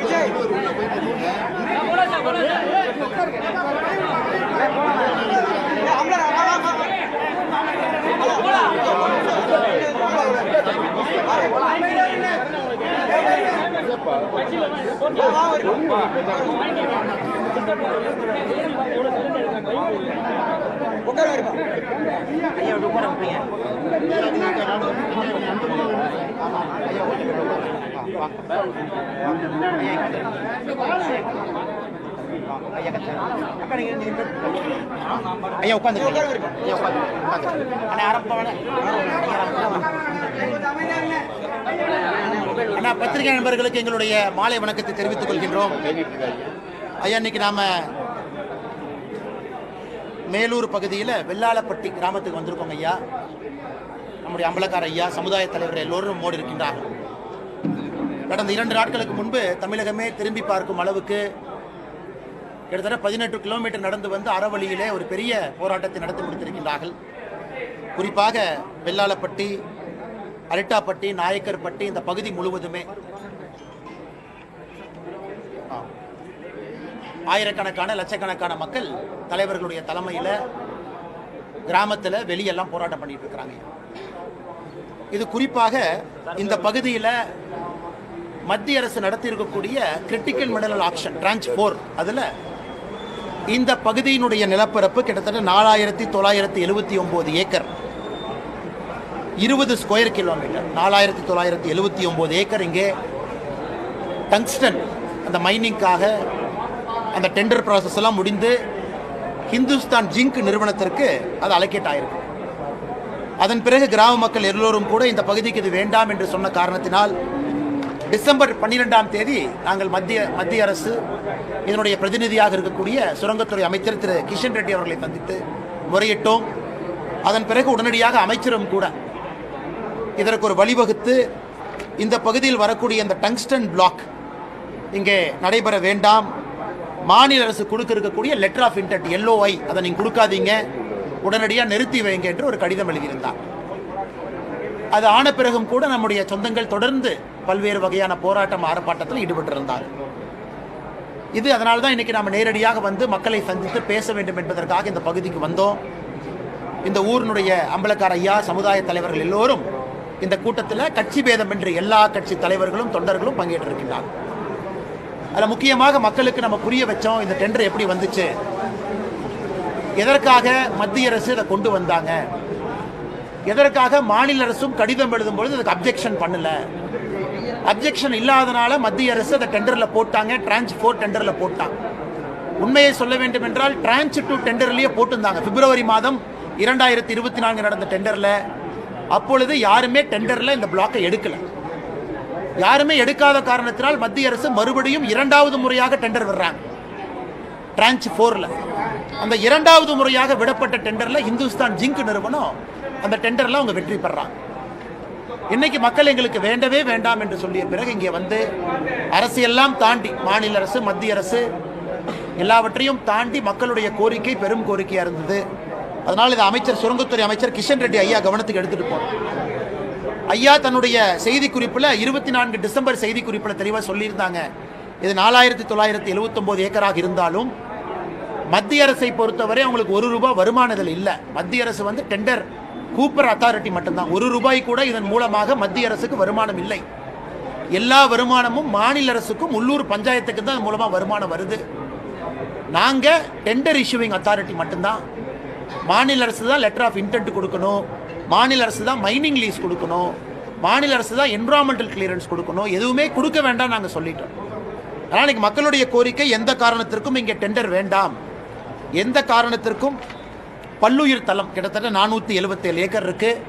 விஜய் ஐயா உட்காந்து அண்ணா, பத்திரிகை நண்பர்களுக்கு எங்களுடைய மாலை வணக்கத்தை தெரிவித்துக் கொள்கின்றோம். ஐயா, இன்னைக்கு நாம மேலூர் பகுதியில் வெள்ளாளப்பட்டி கிராமத்துக்கு வந்திருக்கோங்க. ஐயா, நம்முடைய அம்பலக்கார ஐயா, சமுதாய தலைவர் எல்லோரும் மோடி இருக்கின்றார்கள். கடந்த 2 நாட்களுக்கு முன்பு தமிழகமே திரும்பி பார்க்கும் அளவுக்கு கிட்டத்தட்ட 18 கிலோமீட்டர் நடந்து வந்து அறவழியிலே ஒரு பெரிய போராட்டத்தை நடத்தி முடித்திருக்கின்றார்கள். குறிப்பாக வெள்ளாளப்பட்டி, அரிட்டாப்பட்டி, நாயக்கர்பட்டி இந்த பகுதி முழுவதுமே ஆயிரக்கணக்கான லட்சக்கணக்கான மக்கள் தலைவர்களுடைய தலைமையில் கிராமத்தில் வெளியெல்லாம் போராட்டம் பண்ணிட்டு இருக்கிறாங்க. இது குறிப்பாக இந்த பகுதியில் மத்திய அரசு நடத்தி இருக்கக்கூடிய கிரிட்டிக்கல் மினரல் ஆக்ஷன் டிரான்ச் 4 அதில் இந்த பகுதியினுடைய நிலப்பரப்பு கிட்டத்தட்ட 4979 ஏக்கர், 20 ஸ்கொயர் கிலோமீட்டர், 4979 ஏக்கர். இங்கே டங்ஸ்டன் அந்த மைனிங்காக அந்த டெண்டர் ப்ராசஸ் எல்லாம் முடிந்து ஹிந்துஸ்தான் ஜிங்க் நிறுவனத்திற்கு அது அலோகேட் ஆயிருக்கு. அதன் பிறகு கிராம மக்கள் எல்லோரும் கூட இந்த பகுதிக்கு இது வேண்டாம் என்று சொன்ன காரணத்தினால் டிசம்பர் 12ஆம் தேதி நாங்கள் மத்திய அரசு இதனுடைய பிரதிநிதியாக இருக்கக்கூடிய சுரங்கத்துறை அமைச்சர் திரு கிஷன் ரெட்டி அவர்களை சந்தித்து முறையிட்டோம். அதன் பிறகு உடனடியாக அமைச்சரும் கூட இதற்கு ஒரு வழிவகுத்து இந்த பகுதியில் வரக்கூடிய இந்த டங்ஸ்டன் பிளாக் இங்கே நடைபெற வேண்டாம், மாநில அரசு கொடுக்க இருக்கக்கூடிய லெட்டர் ஆஃப் இன்டென்ட் LOI அதை நீங்கள் கொடுக்காதீங்க, உடனடியாக நிறுத்தி வைங்க என்று ஒரு கடிதம் எழுதியிருந்தார். அது ஆன பிறகும் கூட நம்முடைய சொந்தங்கள் தொடர்ந்து பல்வேறு வகையான போராட்டம் ஆர்ப்பாட்டத்தில் ஈடுபட்டிருந்தார். இது அதனால தான் இன்னைக்கு நாம் நேரடியாக வந்து மக்களை சந்தித்து பேச வேண்டும் என்பதற்காக இந்த பகுதிக்கு வந்தோம். இந்த ஊரினுடைய அம்பலக்கார ஐயா, சமுதாய தலைவர்கள் எல்லோரும் இந்த கூட்டத்தில் கட்சி பேதம் என்று எல்லா கட்சி தலைவர்களும் தொண்டர்களும் பங்கேற்றிருக்கின்றார். அதில் முக்கியமாக மக்களுக்கு நம்ம புரிய வச்சோம் இந்த டெண்டர் எப்படி வந்துச்சு, எதற்காக மத்திய அரசு இதை கொண்டு வந்தாங்க, எதற்காக மாநில அரசும் கடிதம் எழுதும் பொழுது அதுக்கு அப்ஜெக்ஷன் பண்ணல, அப்ஜெக்ஷன் இல்லாதனால மத்திய அரசு அதை டெண்டரில் போட்டாங்க, டிரான்ச் 4 டெண்டரில் போட்டாங்க. உண்மையை சொல்ல வேண்டும் என்றால் டிரான்ச் 2 டெண்டர்லேயே போட்டிருந்தாங்க. பிப்ரவரி மாதம் 2024 நடந்த டெண்டரில் அப்பொழுது யாருமே டெண்டரில் இந்த பிளாக்கை எடுக்கல. யாருமே எடுக்காத காரணத்தினால் மத்திய அரசு மறுபடியும் 2வது முறையாக டெண்டர் விடுறாங்க டிரான்ச் 4ல. அந்த 2வது முறையாக விடப்பட்ட டெண்டரில் ஹிந்துஸ்தான் ஜிங்க் நிறுவனம் அந்த டெண்டரில் அவங்க வெற்றி பெறாங்க. இன்னைக்கு மக்கள் எங்களுக்கு வேண்டவே வேண்டாம் என்று சொல்லிய பிறகு இங்கே வந்து அரசியெல்லாம் தாண்டி மாநில அரசு, மத்திய அரசு எல்லாவற்றையும் தாண்டி மக்களுடைய கோரிக்கை பெரும் கோரிக்கையாக இருந்தது. அதனால் இது அமைச்சர், சுரங்கத்துறை அமைச்சர் கிஷன் ரெட்டி ஐயா கவனத்துக்கு எடுத்துகிட்டு போனோம். ஐயா தன்னுடைய செய்திக்குறிப்பில் 24 டிசம்பர் செய்திக்குறிப்பில் தெளிவாக சொல்லியிருந்தாங்க, இது 4979 ஏக்கராக இருந்தாலும் மத்திய அரசை பொறுத்தவரை அவங்களுக்கு ₹1 வருமானத்தில் இல்லை. மத்திய அரசு வந்து டெண்டர் கூப்பர் அத்தாரிட்டி மட்டும்தான். ₹1 கூட இதன் மூலமாக மத்திய அரசுக்கு வருமானம் இல்லை. எல்லா வருமானமும் மாநில அரசுக்கும் உள்ளூர் பஞ்சாயத்துக்கு தான் மூலமாக வருமானம் வருது. நாங்கள் டெண்டர் இஷ்யூவிங் அத்தாரிட்டி மட்டும்தான். மாநில அரசு தான் லெட்டர் ஆஃப் இன்டென்ட் கொடுக்கணும், மாநில அரசு தான் மைனிங் லீஸ் கொடுக்கணும், மாநில அரசு தான் என்விரான்மெண்டல் கிளியரன்ஸ் கொடுக்கணும். எதுவுமே கொடுக்க வேண்டாம் நாங்கள் சொல்லிட்டோம். அதனால் இன்றைக்கி மக்களுடைய கோரிக்கை எந்த காரணத்திற்கும் இங்கே டெண்டர் வேண்டாம், எந்த காரணத்திற்கும் பல்லுயிர் தளம் கிட்டத்தட்ட 477 ஏக்கர் இருக்குது,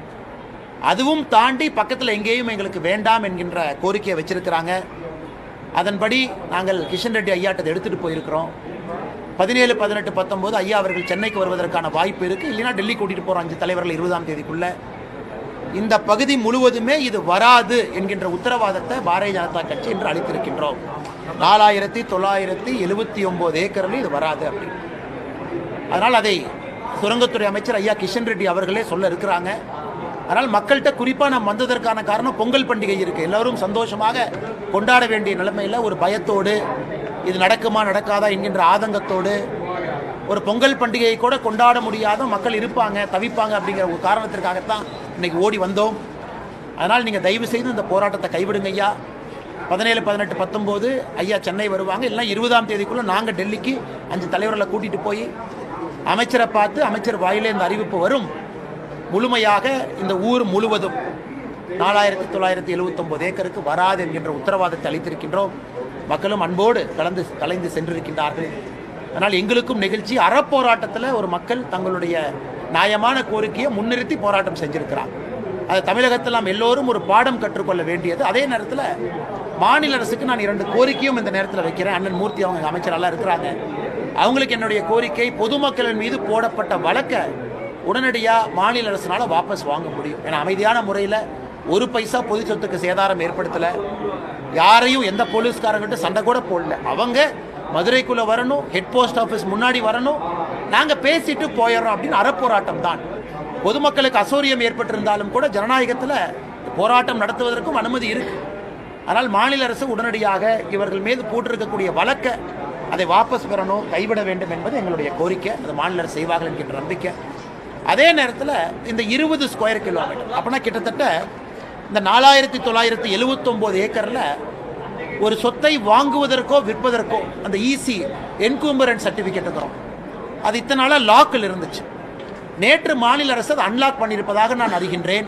அதுவும் தாண்டி பக்கத்தில் எங்கேயும் எங்களுக்கு வேண்டாம் என்கின்ற கோரிக்கையை வச்சிருக்கிறாங்க. அதன்படி நாங்கள் கிஷன் ரெட்டி ஐயாட்டை எடுத்துகிட்டு போயிருக்கிறோம். 17, 18, 19 ஐயா அவர்கள் சென்னைக்கு வருவதற்கான வாய்ப்பு இருக்குது. இல்லைன்னா டெல்லி கூட்டிகிட்டு போகிறோம் 5 தலைவர்கள் 20ஆம் தேதிக்குள்ளே. இந்த பகுதி முழுவதுமே இது வராது என்கின்ற உத்தரவாதத்தை பாரதிய ஜனதா கட்சி என்று அளித்திருக்கின்றோம். 4979 ஏக்கரில் இது வராது அப்படி. அதனால் அதை சுரங்கத்துறை அமைச்சர் ஐயா கிஷன் ரெட்டி அவர்களே சொல்ல இருக்கிறாங்க. அதனால் மக்கள்கிட்ட குறிப்பாக நாம் வந்ததற்கான காரணம் பொங்கல் பண்டிகை இருக்குது, எல்லோரும் சந்தோஷமாக கொண்டாட வேண்டிய நிலைமையில் ஒரு பயத்தோடு இது நடக்குமா நடக்காதா என்கின்ற ஆதங்கத்தோடு ஒரு பொங்கல் பண்டிகையை கூட கொண்டாட முடியாத மக்கள் இருப்பாங்க, தவிப்பாங்க அப்படிங்கிற ஒரு காரணத்திற்காகத்தான் இன்றைக்கி ஓடி வந்தோம். அதனால் நீங்கள் தயவு செய்து இந்த போராட்டத்தை கைவிடுங்க ஐயா. 17, 18, 19 ஐயா சென்னை வருவாங்க, இல்லை 20ஆம் தேதிக்குள்ளே நாங்கள் டெல்லிக்கு 5 தலைவர்களை கூட்டிகிட்டு போய் அமைச்சரை பார்த்து அமைச்சர் வாயிலே இந்த அறிவிப்பு வரும். முழுமையாக இந்த ஊர் முழுவதும் 4979 ஏக்கருக்கு வராது என்கின்ற உத்தரவாதத்தை அளித்திருக்கின்றோம். மக்களும் அன்போடு கலந்து சென்றிருக்கின்றார்கள். அதனால் எங்களுக்கும் நிகழ்ச்சி. அறப்போராட்டத்தில் ஒரு மக்கள் தங்களுடைய நியாயமான கோரிக்கையை முன்னிறுத்தி போராட்டம் செஞ்சிருக்கிறாங்க. அது தமிழகத்தில் நாம் எல்லோரும் ஒரு பாடம் கற்றுக்கொள்ள வேண்டியது. அதே நேரத்தில் மாநில அரசுக்கு நான் 2 கோரிக்கையும் இந்த நேரத்தில் வைக்கிறேன். அண்ணன் மூர்த்தி அவங்க அமைச்சரெல்லாம் இருக்கிறாங்க, அவங்களுக்கு என்னுடைய கோரிக்கை, பொதுமக்களின் மீது போடப்பட்ட வழக்கை உடனடியாக மாநில அரசினால் வாபஸ் வாங்க முடியும். ஏன்னா அமைதியான முறையில் ஒரு பைசா பொது சொத்துக்கு சேதாரம் ஏற்படுத்தலை, யாரையும் எந்த போலீஸ்காரங்கிட்ட சண்டை கூட போடல. அவங்க மதுரைக்குள்ளே வரணும், ஹெட் போஸ்ட் ஆஃபீஸ் முன்னாடி வரணும், நாங்கள் பேசிட்டு போயிடுறோம் அப்படின்னு அறப்போராட்டம் தான். பொதுமக்களுக்கு அசௌரியம் ஏற்பட்டிருந்தாலும் கூட ஜனநாயகத்தில் போராட்டம் நடத்துவதற்கும் அனுமதி இருக்கு. ஆனால் மாநில அரசு உடனடியாக இவர்கள் மீது போட்டிருக்கக்கூடிய வழக்கை அதை வாபஸ் பெறணும், கைவிட வேண்டும் என்பது எங்களுடைய கோரிக்கை. அது மாநில அரசு செய்வார்கள் என்கின்ற நம்பிக்கை. அதே நேரத்தில் இந்த 20 ஸ்கொயர் கிலோமீட்டர் அப்படின்னா கிட்டத்தட்ட இந்த 4979 ஏக்கரில் ஒரு சொத்தை வாங்குவதற்கோ விற்பதற்கோ அந்த ஈசி என்கூம்பரன்ஸ் சர்டிஃபிகேட் இருக்கிறோம், அது இத்தனை நாளாக லாக்கில் இருந்துச்சு. நேற்று மாநில அரசு அதை அன்லாக் பண்ணியிருப்பதாக நான் அறிகின்றேன்.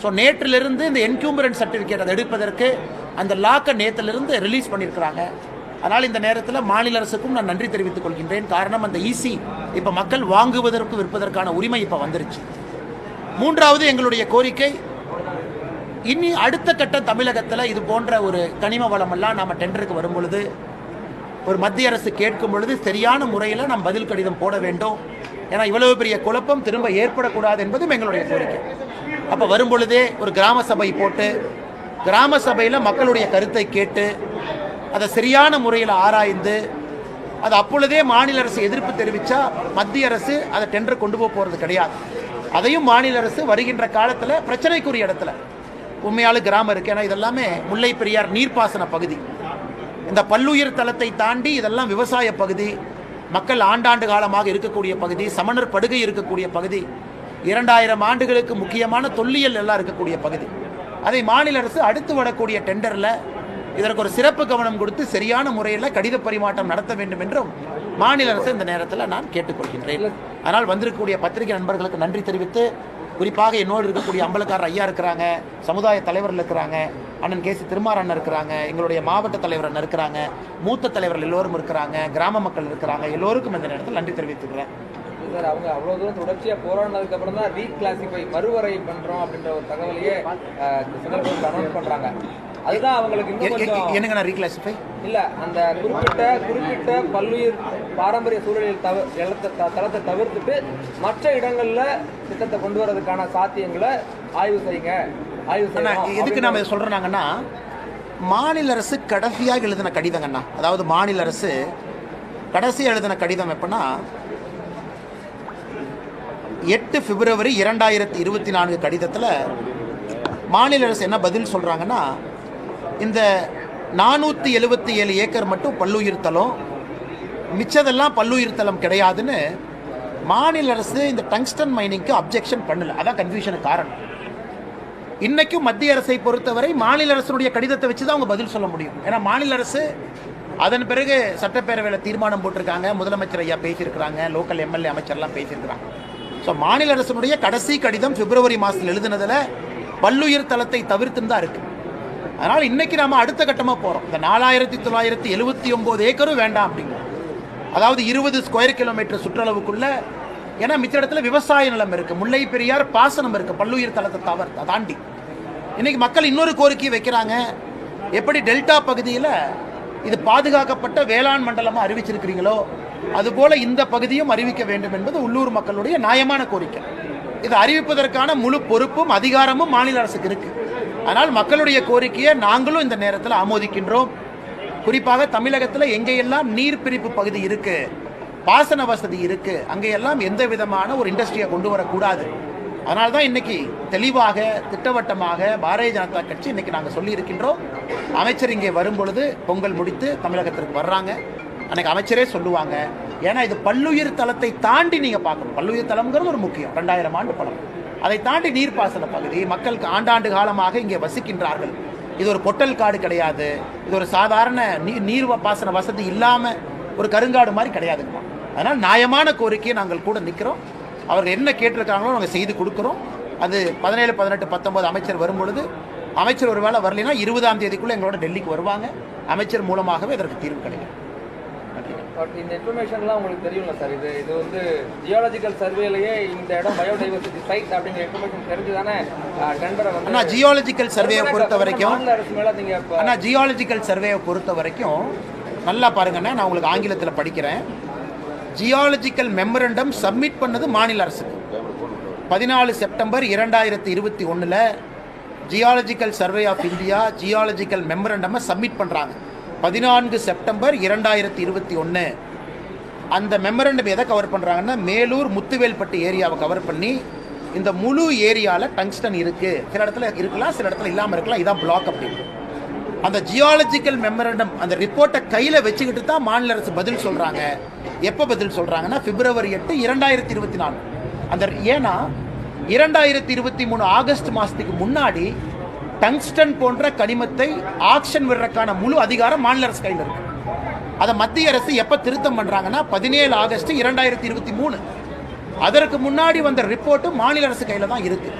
ஸோ நேற்றிலிருந்து இந்த என்கூம்பரன்ஸ் சர்டிஃபிகேட் அதை எடுப்பதற்கு அந்த லாக்கை நேற்றிலிருந்து ரிலீஸ் பண்ணியிருக்கிறாங்க. அதனால் இந்த நேரத்தில் மாநில அரசுக்கும் நான் நன்றி தெரிவித்துக் கொள்கின்றேன். காரணம் அந்த ஈசி இப்போ மக்கள் வாங்குவதற்கு விற்பதற்கான உரிமை இப்போ வந்துருச்சு. 3வது எங்களுடைய கோரிக்கை, இனி அடுத்த கட்ட தமிழகத்தில் இது போன்ற ஒரு கனிம வளமெல்லாம் நாம் டெண்டருக்கு வரும் பொழுது ஒரு மத்திய அரசு கேட்கும் பொழுது சரியான முறையில் நாம் பதில் கடிதம் போட வேண்டும். ஏன்னா இவ்வளவு பெரிய குழப்பம் திரும்ப ஏற்படக்கூடாது என்பதும் எங்களுடைய கோரிக்கை. அப்போ வரும் பொழுதே ஒரு கிராம சபை போட்டு கிராம சபையில் மக்களுடைய கருத்தை கேட்டு அதை சரியான முறையில் ஆராய்ந்து அது அப்பொழுதே மாநில அரசு எதிர்ப்பு தெரிவித்தா மத்திய அரசு அதை டெண்டர் கொண்டு போகிறது கிடையாது. அதையும் மாநில அரசு வருகின்ற காலத்தில் பிரச்சனைக்குரிய இடத்துல உண்மையாலு கிராமம் இருக்குது. ஏன்னா இதெல்லாமே முல்லை பெரியார் நீர்ப்பாசன பகுதி, இந்த பல்லுயிர் தளத்தை தாண்டி இதெல்லாம் விவசாய பகுதி, மக்கள் ஆண்டாண்டு காலமாக இருக்கக்கூடிய பகுதி, சமணர் படுகை இருக்கக்கூடிய பகுதி, 2000 ஆண்டுகளுக்கு முக்கியமான தொல்லியல் எல்லாம் இருக்கக்கூடிய பகுதி. அதை மாநில அரசு அடுத்து வரக்கூடிய டெண்டரில் இதற்கு ஒரு சிறப்பு கவனம் கொடுத்து சரியான முறையில் கடித பரிமாற்றம் நடத்த வேண்டும் என்றும் மாநில அரசு இந்த நேரத்தில் நான் கேட்டுக்கொள்கின்றேன். அதனால் வந்திருக்கக்கூடிய பத்திரிகை நண்பர்களுக்கு நன்றி தெரிவித்து, குறிப்பாக என்னோடு இருக்கக்கூடிய அம்பலக்காரர் ஐயா இருக்கிறாங்க, சமுதாய தலைவர்கள் இருக்கிறாங்க, அண்ணன் கேசி திருமாறண்ணன் இருக்கிறாங்க, எங்களுடைய மாவட்ட தலைவர் அண்ணன் இருக்கிறாங்க, மூத்த தலைவர்கள் எல்லோரும் இருக்கிறாங்க, கிராம மக்கள் இருக்கிறாங்க, எல்லோருக்கும் இந்த நேரத்தில் நன்றி தெரிவித்துக்கிறேன். சார், அவங்க அவ்வளோ தூரம் தொடர்ச்சியாக போராடினதுக்கு அப்புறம் தான் ரீக்ளாசிஃபை மறுவரை பண்ணுறோம் அப்படின்ற ஒரு தகவலையே அனௌன்ஸ் பண்ணுறாங்க. அதுதான் அவங்களுக்கு என்னங்க நான் ரீக்ளாசிஃபை இல்லை, அந்த குறிப்பிட்ட பல்லுயிர் பாரம்பரிய சூழலில் தளத்தை தவிர்த்துட்டு மற்ற இடங்களில் திட்டத்தை கொண்டு வரதுக்கான சாத்தியங்களை ஆய்வு செய்யுங்க. எதுக்கு நாம இதை சொல்றாங்கன்னா, மாநில அரசு கடைசியாக எழுதின கடிதங்கண்ணா, அதாவது மாநில அரசு கடைசி எழுதின கடிதம் எப்பன்னா 8 பிப்ரவரி 2024 கடிதத்தில் மாநில அரசு என்ன பதில் சொல்கிறாங்கன்னா, இந்த 477 ஏக்கர் மட்டும் பல்லுயிர் தளம், மிச்சதெல்லாம் பல்லுயிர் தளம் கிடையாதுன்னு மாநில அரசு இந்த டங்ஸ்டன் மைனிங்க்கு அப்ஜெக்ஷன் பண்ணல. அதான் கன்ஃபியூஷனுக்கு காரணம். இன்றைக்கும் மத்திய அரசை பொறுத்தவரை மாநில அரசுடைய கடிதத்தை வச்சு தான் அவங்க பதில் சொல்ல முடியும். ஏன்னா மாநில அரசு அதன் பிறகு சட்டப்பேரவையில் தீர்மானம் போட்டிருக்காங்க, முதலமைச்சர் ஐயா பேசியிருக்கிறாங்க, லோக்கல் எம்எல்ஏ அமைச்சர்லாம் பேசியிருக்கிறாங்க. ஸோ மாநில அரசினுடைய கடைசி கடிதம் பிப்ரவரி மாதத்தில் எழுதினதில் பல்லுயிர் தளத்தை தவிர்த்துன்னு தான் இருக்குது. அதனால் இன்றைக்கி நாம் அடுத்த கட்டமாக போகிறோம். இந்த 4979 ஏக்கரும் வேண்டாம் அப்படிங்கிறோம். அதாவது 20 ஸ்கொயர் கிலோமீட்டர் சுற்றளவுக்குள்ள, ஏன்னா மிச்ச இடத்துல விவசாய நிலம் இருக்குது, முல்லை பெரியார் பாசனம் இருக்குது, பல்லுயிர் தளத்தை தாண்டி இன்றைக்கி மக்கள் இன்னொரு கோரிக்கை வைக்கிறாங்க. எப்படி டெல்டா பகுதியில் இது பாதுகாக்கப்பட்ட வேளாண் மண்டலமாக அறிவிச்சிருக்கிறீங்களோ அதுபோல் இந்த பகுதியும் அறிவிக்க வேண்டும் என்பது உள்ளூர் மக்களுடைய நியாயமான கோரிக்கை. இது அறிவிப்பதற்கான முழு பொறுப்பும் அதிகாரமும் மாநில அரசுக்கு இருக்குது. ஆனால் மக்களுடைய கோரிக்கையை நாங்களும் இந்த நேரத்தில் ஆமோதிக்கின்றோம். குறிப்பாக தமிழகத்தில் எங்கேயெல்லாம் நீர்பிரிப்பு பகுதி இருக்குது, பாசன வசதி இருக்குது, அங்கேயெல்லாம் எந்த விதமான ஒரு இண்டஸ்ட்ரியை கொண்டு வரக்கூடாது. அதனால தான் இன்னைக்கு தெளிவாக திட்டவட்டமாக பாரதிய ஜனதா கட்சி இன்னைக்கு நாங்கள் சொல்லி இருக்கின்றோம். அமைச்சர் இங்கே வரும் பொழுது பொங்கல் முடித்து தமிழகத்திற்கு வர்றாங்க, அன்னைக்கு அமைச்சரே சொல்லுவாங்க. ஏன்னா இது பல்லுயிர் தளத்தை தாண்டி நீங்கள் பார்க்கணும். பல்லுயிர் தளம்ங்கிறது ஒரு முக்கியம், 2000 ஆண்டு படம். அதை தாண்டி நீர்ப்பாசன பகுதி, மக்களுக்கு ஆண்டாண்டு காலமாக இங்கே வசிக்கின்றார்கள். இது ஒரு பொட்டல் காடு கிடையாது, இது ஒரு சாதாரண நீர் பாசன வசதி இல்லாமல் ஒரு கருங்காடு மாதிரி கிடையாதுங்க. அதனால் நியாயமான கோரிக்கையை நாங்கள் கூட நிற்கிறோம். அவர்கள் என்ன கேட்டிருக்காங்களோ நாங்கள் செய்து கொடுக்குறோம். அது 17, 18, 19 அமைச்சர் வரும்பொழுது, அமைச்சர் ஒரு வேளை வரலைன்னா 20ஆம் தேதிக்குள்ளே எங்களோட டெல்லிக்கு வருவாங்க. அமைச்சர் மூலமாகவே இதற்கு தீர்வு கிடைக்கும். இந்த இன்ஃபர்மேஷன்லாம் உங்களுக்கு தெரியுங்களா சார்? இது வந்து ஜியாலஜிக்கல் சர்வேலையே இந்த இடம் பயோடைவர்சிட்டி சைட் அப்படிங்கிற இன்ஃபர்மேஷன் தெரிஞ்சு தானே டெண்டரை வந்து ஆனால் ஜியாலஜிக்கல் சர்வேயை பொறுத்த வரைக்கும் நல்லா பாருங்கண்ணே, நான் உங்களுக்கு ஆங்கிலத்தில் படிக்கிறேன். ஜியாலஜிக்கல் மெமரண்டம் சப்மிட் பண்ணது மாநில அரசுக்கு 14 September 2021 geological survey of India geological மெமரண்டமை சப்மிட் பண்ணுறாங்க. 14 செப்டம்பர் 2021 அந்த மெமரண்டம் எதை கவர் பண்ணுறாங்கன்னா, மேலூர் முத்துவேல்பட்டி ஏரியாவை கவர் பண்ணி இந்த முழு ஏரியாவில் டங்ஸ்டன் இருக்குது, சில இடத்துல இருக்கலாம், சில இடத்துல இல்லாமல் இருக்கலாம், இதான் பிளாக் அப்படின்னு. அந்த ஜியாலஜிக்கல் மெமரண்டம் அந்த ரிப்போர்ட்டை கையில் வச்சுக்கிட்டு தான் மாநில அரசு பதில் சொல்கிறாங்க. எப்போ பதில் சொல்கிறாங்கன்னா, February 8, 2024. அந்த ஏன்னா 2023 ஆகஸ்ட் மாதத்துக்கு முன்னாடி டங்ஸ்டன் போன்ற கனிமத்தை ஆக்ஷன் விடுறதுக்கான முழு அதிகாரம் மாநில அரசு கையில் இருக்கு. அதை மத்திய அரசு எப்போ திருத்தம் பண்ணுறாங்கன்னா 17 ஆகஸ்ட் 2023. அதற்கு முன்னாடி வந்த ரிப்போர்ட்டு மாநில அரசு கையில் தான் இருக்குது.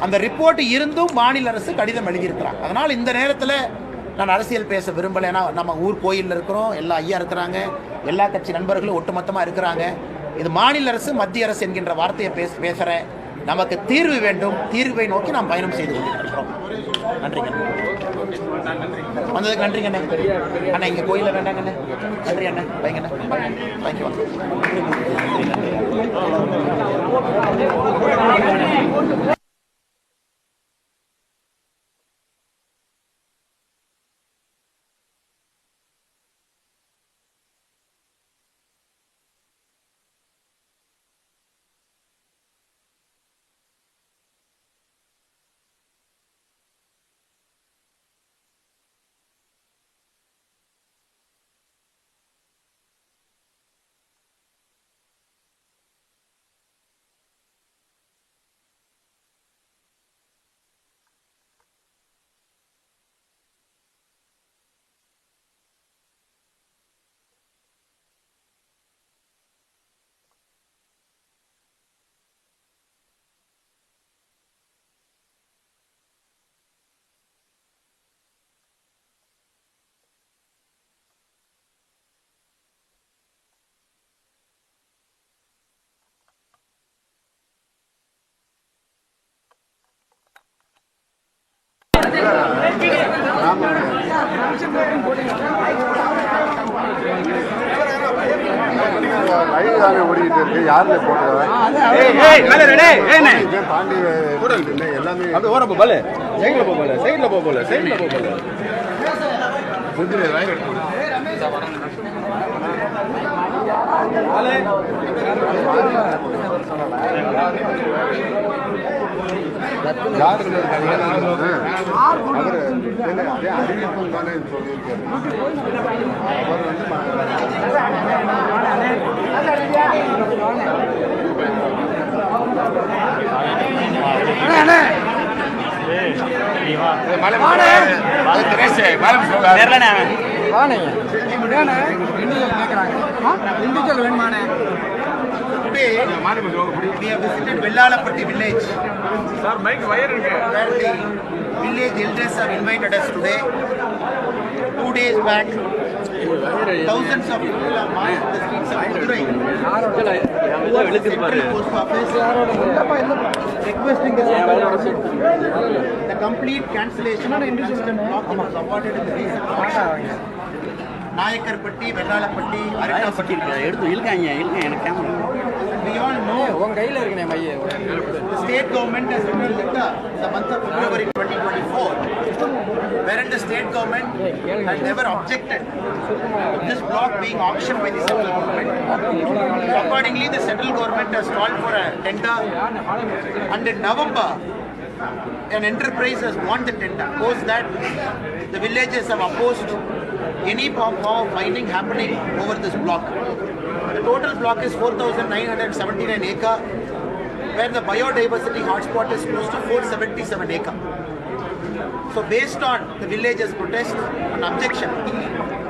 அந்த ரிப்போர்ட் இருந்தும் மாநில அரசு கடிதம் எழுதியிருக்கிறாங்க. அதனால் இந்த நேரத்தில் நான் அரசியல் பேச விரும்பலை. ஏன்னா நம்ம ஊர் கோயிலில் இருக்கிறோம், எல்லா ஐயா இருக்கிறாங்க, எல்லா கட்சி நண்பர்களும் ஒட்டுமொத்தமாக இருக்கிறாங்க. இது மாநில அரசு மத்திய அரசு என்கின்ற வார்த்தையை பேசுகிறேன். நமக்கு தீர்வு வேண்டும், தீர்வை நோக்கி நாம் பயணம் செய்து கொண்டிருக்கிறோம். நன்றிங்க வந்ததுக்கு நன்றிங்க அண்ணே. அண்ணா இங்கே கோயிலில் வேண்டாங்கண்ணே. நன்றி அண்ணே, வைங்கண்ணே, தேங்க்யூ. ஓடிட்டு இருக்கு. யாருல போட்டது தாண்டி எல்லாமே அது ஓர போல சைட்ல போல சைட்ல போல சைட்ல போல அறிவிப்பு தானே சொல்லியிருக்காரு. அவர் Vellalapatti village. Where the village elders have invited us today. 2 days back, thousands of people have marched the streets of Madurai. Post office requesting the complete cancellation of the Tungsten block that was awarded in the recent past. Nayakarpatti, Vellalapatti, Aritapatti. We all know the state government has written a letter in the month of February 2024 wherein the state government has never objected this block being auctioned by the central government. So accordingly, the central government has called for a tender, and in November, an enterprise has won the tender. Post that, the villagers have opposed any form of mining happening over this block. The total block is 4,979 acre, where the biodiversity hotspot is close to 477 acre. So based on the villagers' protest and objection,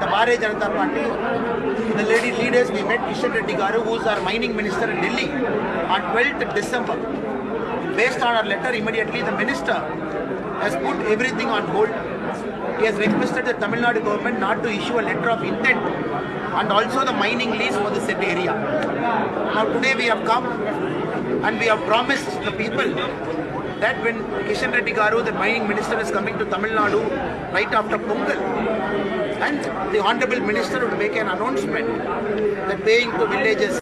the Bharatiya Janata Party, the lady leaders, we met Kishan Reddy Garu, who is our mining minister in Delhi, on 12th December. Based on our letter, immediately the minister has put everything on hold. He has requested the Tamil Nadu government not to issue a letter of intent and also the mining lease for the said area. Now today we have come and we have promised the people that when Kishan Reddy Garu, the mining minister, is coming to Tamil Nadu right after Pongal, and the honorable minister would make an announcement that paying to villages